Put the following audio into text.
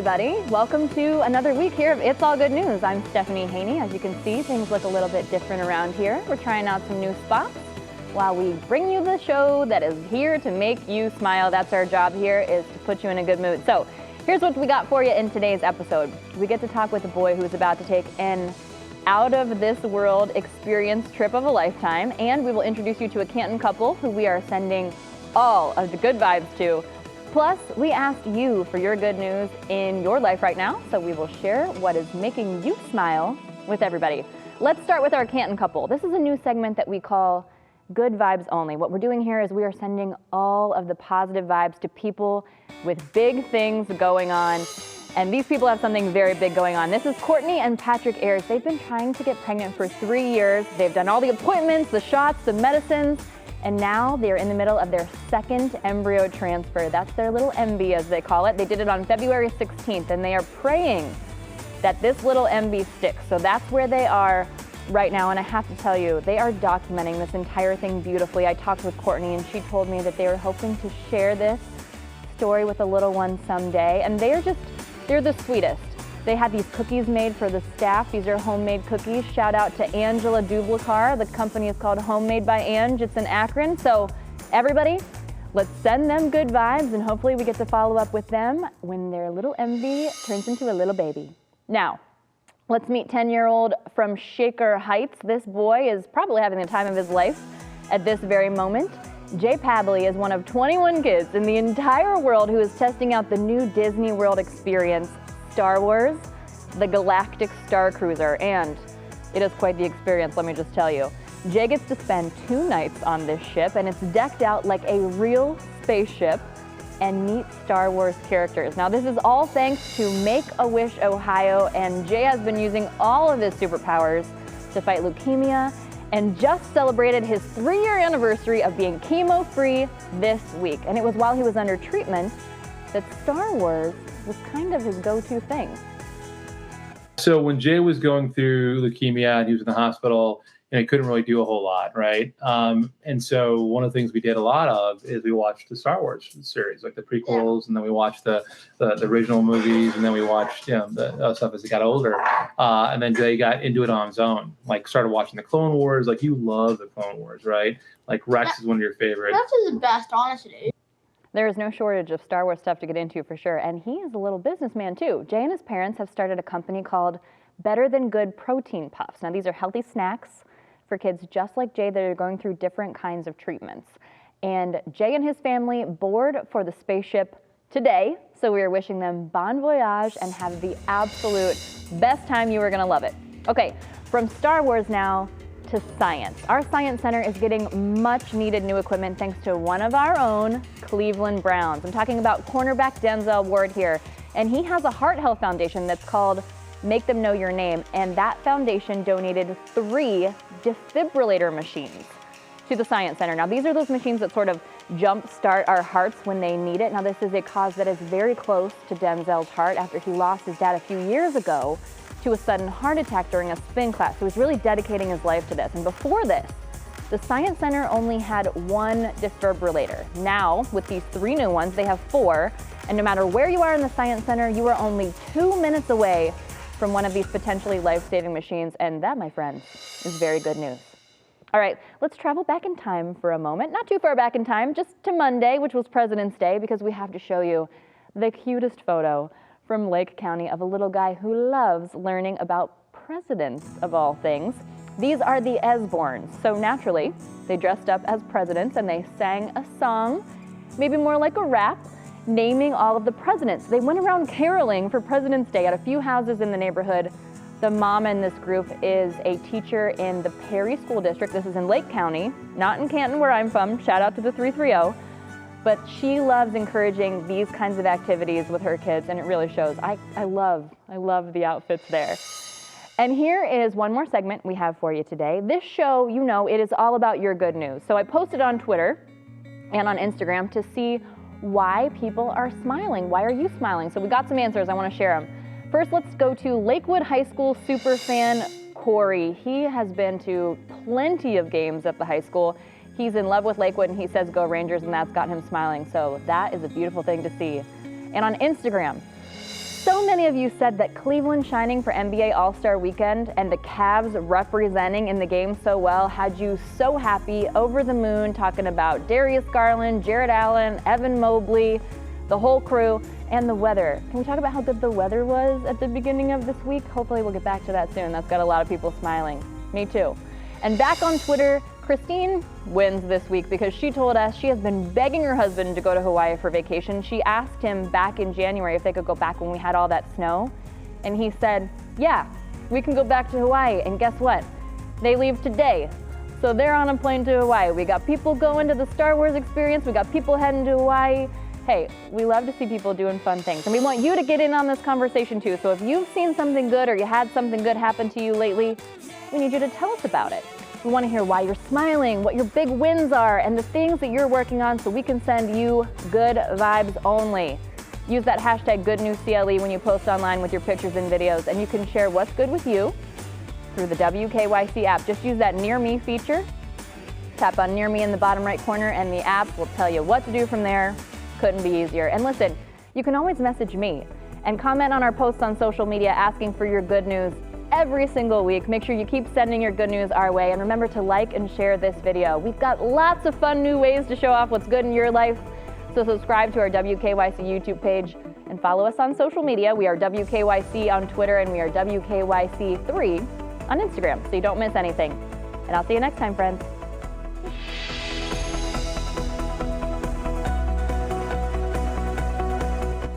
everybody. Welcome to another week here of It's All Good News. I'm Stephanie Haney. As you can see, things look a little bit different around here. We're trying out some new spots while we bring you the show that is here to make you smile. That's our job here, is to put you in a good mood. So here's what we got for you in today's episode. We get to talk with a boy who's about to take an out-of-this-world experience trip of a lifetime, and we will introduce you to a Canton couple who we are sending all of the good vibes to. Plus, we asked you for your good news in your life right now, so we will share what is making you smile with everybody. Let's start with our Canton couple. This is a new segment that we call Good Vibes Only. What we're doing here is we are sending all of the positive vibes to people with big things going on. And these people have something very big going on. This is Courtney and Patrick Ayers. They've been trying to get pregnant for 3 years. They've done all the appointments, the shots, the medicines, and now they're in the middle of their second embryo transfer. That's their little MB, as they call it. They did it on February 16th, and they are praying that this little MB sticks. So that's where they are right now, and I have to tell you, they are documenting this entire thing beautifully. I talked with Courtney, and she told me that they were hoping to share this story with a little one someday, and they're the sweetest. They had these cookies made for the staff. These are homemade cookies. Shout out to Angela Dublacar. The company is called Homemade by Ange. It's in Akron. So everybody, let's send them good vibes, and hopefully we get to follow up with them when their little MV turns into a little baby. Now, let's meet 10-year-old from Shaker Heights. This boy is probably having the time of his life at this very moment. Jay Pabley is one of 21 kids in the entire world who is testing out the new Disney World experience, Star Wars, the Galactic Star Cruiser, and it is quite the experience, let me just tell you. Jay gets to spend 2 nights on this ship, and it's decked out like a real spaceship and meet Star Wars characters. Now, this is all thanks to Make-A-Wish Ohio, and Jay has been using all of his superpowers to fight leukemia and just celebrated his 3-year anniversary of being chemo-free this week. And it was while he was under treatment that Star Wars was kind of his go-to thing. So when Jay was going through leukemia and he was in the hospital, he couldn't really do a whole lot, right? And so one of the things we did a lot of is we watched the Star Wars series, like the prequels, and then we watched the original movies, and then we watched the stuff as he got older. And then Jay got into it on his own, like started watching the Clone Wars. Like, you love the Clone Wars, right? Like Rex is one of your favorites. Rex is the best, honestly. There is no shortage of Star Wars stuff to get into for sure, and he is a little businessman too. Jay and his parents have started a company called Better Than Good Protein Puffs. Now, these are healthy snacks for kids just like Jay that are going through different kinds of treatments. And Jay and his family board for the spaceship today, so we are wishing them bon voyage and have the absolute best time. You are gonna love it. Okay, from Star Wars now to science. Our science center is getting much needed new equipment thanks to one of our own Cleveland Browns. I'm talking about cornerback Denzel Ward here, and he has a heart health foundation that's called Make Them Know Your Name, and that foundation donated 3 defibrillator machines to the Science Center. Now, these are those machines that sort of jumpstart our hearts when they need it. Now, this is a cause that is very close to Denzel's heart after he lost his dad a few years ago to a sudden heart attack during a spin class. So he's really dedicating his life to this. And before this, the Science Center only had 1 defibrillator. Now, with these 3 new ones, they have 4. And no matter where you are in the Science Center, you are only 2 minutes away from one of these potentially life-saving machines. And that, my friends, is very good news. All right, let's travel back in time for a moment. Not too far back in time, just to Monday, which was President's Day, because we have to show you the cutest photo from Lake County of a little guy who loves learning about presidents of all things. These are the Esborns. So naturally, they dressed up as presidents and they sang a song, maybe more like a rap, naming all of the presidents. They went around caroling for President's Day at a few houses in the neighborhood. The mom in this group is a teacher in the Perry School District. This is in Lake County, not in Canton where I'm from. Shout out to the 330. But she loves encouraging these kinds of activities with her kids, and it really shows. I love the outfits there. And here is one more segment we have for you today. This show, it is all about your good news. So I posted on Twitter and on Instagram to see why people are smiling. Why are you smiling? So we got some answers. I want to share them. First, let's go to Lakewood High School superfan Corey. He has been to plenty of games at the high school. He's in love with Lakewood, and he says go Rangers, and that's got him smiling. So that is a beautiful thing to see. And on Instagram, So many of you said that Cleveland shining for NBA All-Star Weekend and the Cavs representing in the game so well had you so happy, over the moon, talking about Darius Garland, Jared Allen, Evan Mobley, the whole crew, and the weather. Can we talk about how good the weather was at the beginning of this week? Hopefully we'll get back to that soon. That's got a lot of people smiling. Me too. And back on Twitter, Christine wins this week because she told us she has been begging her husband to go to Hawaii for vacation. She asked him back in January if they could go back when we had all that snow. And he said, yeah, we can go back to Hawaii. And guess what? They leave today. So they're on a plane to Hawaii. We got people going to the Star Wars experience. We got people heading to Hawaii. Hey, we love to see people doing fun things. And we want you to get in on this conversation too. So if you've seen something good or you had something good happen to you lately, we need you to tell us about it. We want to hear why you're smiling, what your big wins are, and the things that you're working on so we can send you good vibes only. Use that hashtag GoodNewsCLE when you post online with your pictures and videos, and you can share what's good with you through the WKYC app. Just use that Near Me feature. Tap on Near Me in the bottom right corner, and the app will tell you what to do from there. Couldn't be easier. And listen, you can always message me and comment on our posts on social media asking for your good news every single week. Make sure you keep sending your good news our way, and remember to like and share this video. We've got lots of fun new ways to show off what's good in your life, so subscribe to our WKYC YouTube page and follow us on social media. We are WKYC on Twitter, and we are WKYC3 on Instagram, so you don't miss anything. And I'll see you next time, friends.